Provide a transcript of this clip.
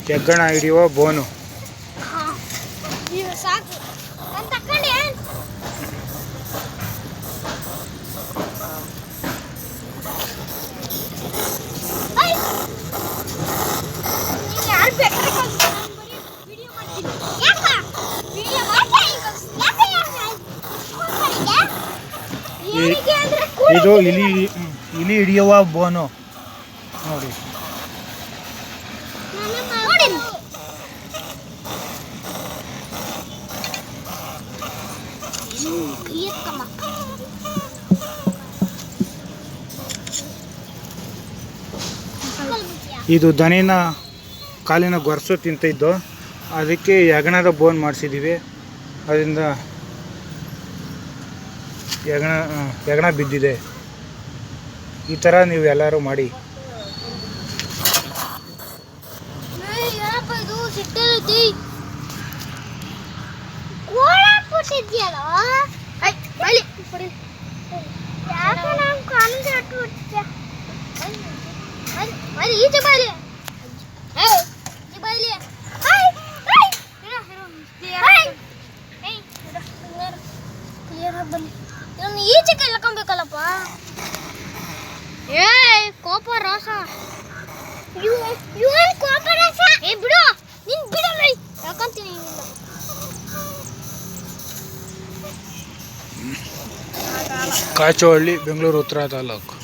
ಹೆಗ್ಗಣ ಹಿಡಿಯುವ ಬೋನು. ಸಾಕು ನಾನು ತಕೊಂಡೆ. ಇದು ಇಲಿ ಹಿಡಿಯುವ ಬೋನು ನೋಡಿ. ಇದು ದನಿನ ಕಾಲಿನ ಗೊರಸು ತಿಂತಿದ್ದು, ಅದಕ್ಕೆ ಹೆಗಣದ ಬೋನ್ ಮಾಡಿಸಿದ್ದೀವಿ. ಅದರಿಂದ ಹೆಗಣ ಬಿದ್ದಿದೆ. ಈ ಥರ ನೀವು ಎಲ್ಲರೂ ಮಾಡಿ. ಈಚೆಗೆ ಎಳ್ಕೊಬೇಕಲ್ಲಪ್ಪ. ಏ ಕೋಪ ರೋಸ, ಇವನ್ ಕೋಪ ರೋಸ. ಏ ಬಿಡು, ನೀನ್ ಬಿಡಲ್ಲ, ಯಾಕಂತೀನಿ. ಕಾಚೋಹಳ್ಳಿ, ಬೆಂಗಳೂರು ಉತ್ತರ ತಾಲೂಕು.